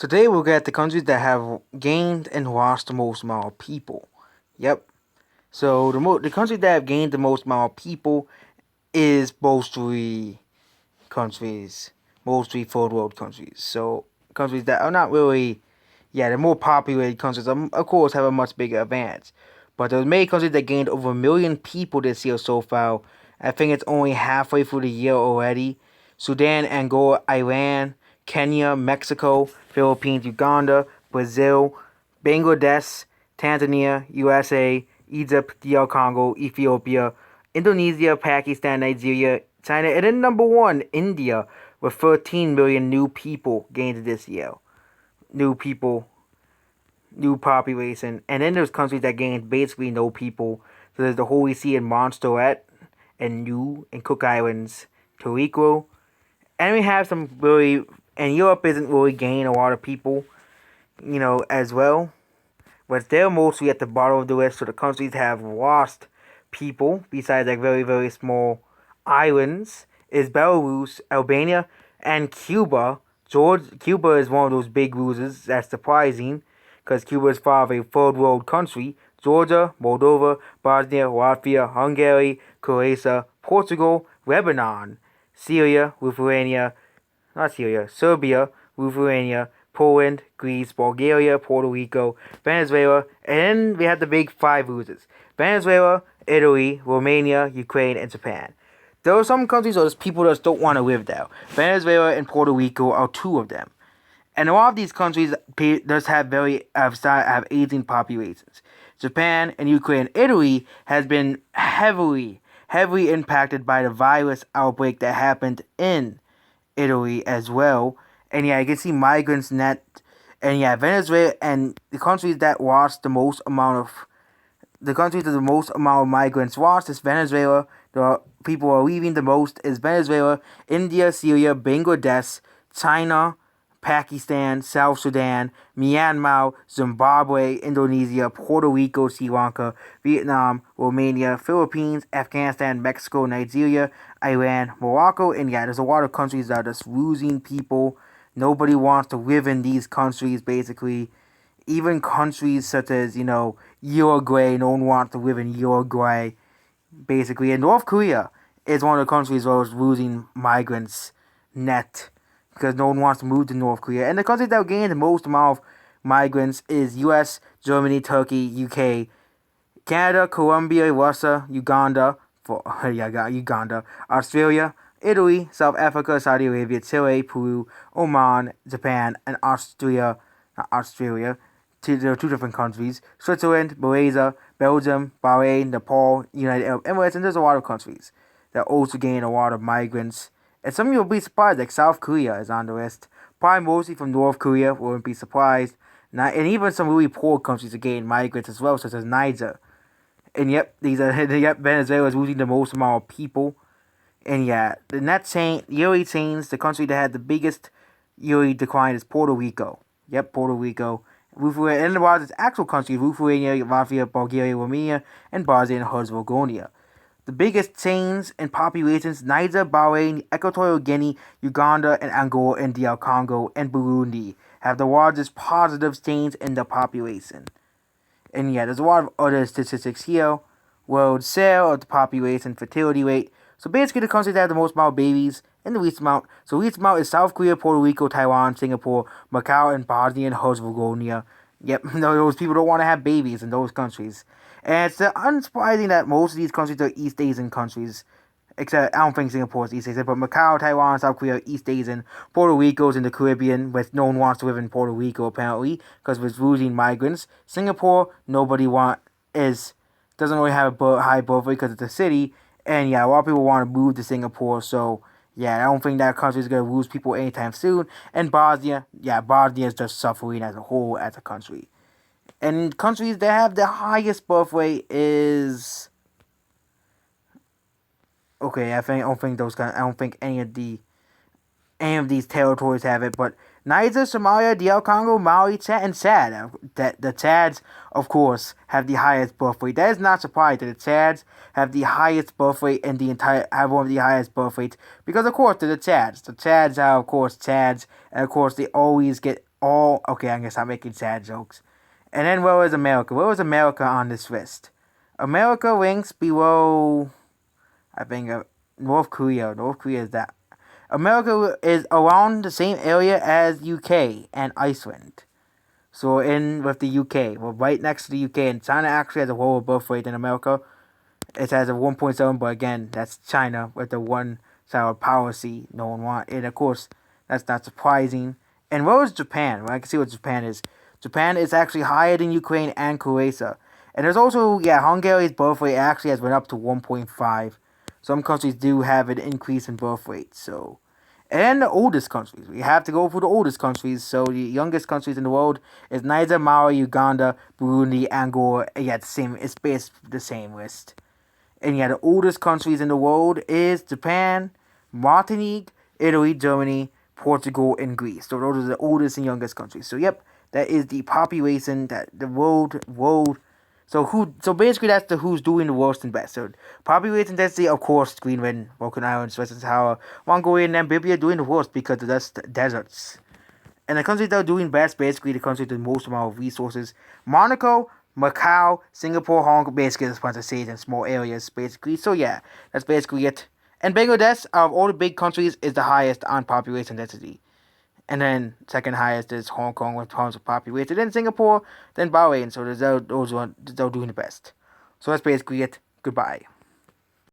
So today we'll get the countries that have gained and lost the most amount of people. Yep. So the countries that have gained the most amount of people is mostly third world countries. So countries that are not really, the more populated countries, of course, have a much bigger advantage. But there's many countries that gained over 1 million people this year so far. I think it's only halfway through the year already. Sudan, Angola, Iran, Kenya, Mexico, Philippines, Uganda, Brazil, Bangladesh, Tanzania, USA, Egypt, DR Congo, Ethiopia, Indonesia, Pakistan, Nigeria, China, and then number one, India, with 13 million new people gained this year. New people, new population. And then there's countries that gained basically no people. So there's the Holy See and Montserrat, and Niue, and Cook Islands, Toriko. And we have some really, and Europe isn't really gaining a lot of people, as well. But they're mostly at the bottom of the list, so the countries have lost people, besides like very, very small islands, is Belarus, Albania, and Cuba. Cuba is one of those big losers. That's surprising, because Cuba is part of a third world country. Georgia, Moldova, Bosnia, Latvia, Hungary, Croatia, Portugal, Lebanon, Syria, Lithuania, not Syria, Serbia, Lithuania, Poland, Greece, Bulgaria, Puerto Rico, Venezuela, and then we have the big five losers: Venezuela, Italy, Romania, Ukraine, and Japan. There are some countries or there's people that don't want to live there. Venezuela and Puerto Rico are two of them. And a lot of these countries does have aging populations. Japan and Ukraine and Italy has been heavily impacted by the virus outbreak that happened in Italy as well. And you can see migrants net. And Venezuela and the countries that lost the countries that the most amount of migrants lost is Venezuela. The people are leaving the most is Venezuela, India, Syria, Bangladesh, China, Pakistan, South Sudan, Myanmar, Zimbabwe, Indonesia, Puerto Rico, Sri Lanka, Vietnam, Romania, Philippines, Afghanistan, Mexico, Nigeria, Iran, Morocco, and there's a lot of countries that are just losing people. Nobody wants to live in these countries, basically. Even countries such as, Uruguay, no one wants to live in Uruguay, basically. And North Korea is one of the countries that is losing migrants net, because no one wants to move to North Korea. And the countries that gain the most amount of migrants is U.S., Germany, Turkey, U.K., Canada, Colombia, Russia, Uganda, Uganda, Australia, Italy, South Africa, Saudi Arabia, Chile, Peru, Oman, Japan, and not Australia, there are two different countries: Switzerland, Malaysia, Belgium, Bahrain, Nepal, United Arab Emirates, and there's a lot of countries that also gain a lot of migrants. And some of you will be surprised, like South Korea is on the list. Probably mostly from North Korea, wouldn't be surprised. And even some really poor countries are gaining migrants as well, such as Niger. And Venezuela is losing the most amount of people. And the yearly change, the country that had the biggest yearly decline is Puerto Rico. Yep, Puerto Rico. Lithuania, and the its actual countries: Lithuania, Latvia, Bulgaria, Romania, and Bosnia and Herzegovina. The biggest change in populations: Niger, Bahrain, Equatorial Guinea, Uganda, and Angola, and DR Congo, and Burundi have the largest positive change in the population. And there's a lot of other statistics here. World share of the population, fertility rate. So basically, the countries that have the most amount of babies and the least amount. So the least amount is South Korea, Puerto Rico, Taiwan, Singapore, Macau, and Bosnia and Herzegovina. Yep, those people don't want to have babies in those countries. And it's unsurprising that most of these countries are East Asian countries. Except, I don't think Singapore is East Asian, but Macau, Taiwan, South Korea are East Asian. Puerto Rico's in the Caribbean, but no one wants to live in Puerto Rico, apparently, because it's losing migrants. Singapore, doesn't really have a high birth rate because it's a city. And a lot of people want to move to Singapore, so I don't think that country is going to lose people anytime soon. And Bosnia, Bosnia is just suffering as a whole as a country. And countries that have the highest birth rate is okay. I don't think any of these territories have it, but Niger, Somalia, DR Congo, Mali, Chad, and Chad. The Chads, of course, have the highest birth rate. That is not surprising that the Chads have the highest birth rate in have one of the highest birth rates, because of course they're the Chads. The Chads are of course Chads, and of course they always get all. Okay, I guess I'm making sad jokes. And then where was America? Where was America on this list? America ranks below, I think, North Korea. North Korea is that. America is around the same area as UK and Iceland. So we're in with the UK. We're right next to the UK, and China actually has a lower birth rate than America. It has a 1.7, but again, that's China with the one-sided policy no one wants. And of course, that's not surprising. And where is Japan? Well, I can see what Japan is. Japan is actually higher than Ukraine and Croatia. And there's also, yeah, Hungary's birth rate actually has went up to 1.5. Some countries do have an increase in birth rate, so. And the oldest countries. We have to go for the oldest countries. So the youngest countries in the world is Niger, Mali, Uganda, Burundi, Angola. Yeah, it's basically the same list. And yeah, the oldest countries in the world is Japan, Martinique, Italy, Germany, Portugal, and Greece. So those are the oldest and youngest countries. So yep, that is the population that the world. So basically that's the who's doing the worst and best. So population density, of course, Greenland, Vulcan Islands, Western Sahara, Mongolia, and Namibia doing the worst because of the deserts. And the countries that are doing best, basically the countries with the most amount of resources. Monaco, Macau, Singapore, Hong Kong, basically just a bunch of cities and small areas, basically. So yeah, that's basically it. And Bangladesh, out of all the big countries, is the highest on population density. And then second highest is Hong Kong with tons of population. Then Singapore, then Bahrain. So those are doing the best. So that's basically it. Goodbye.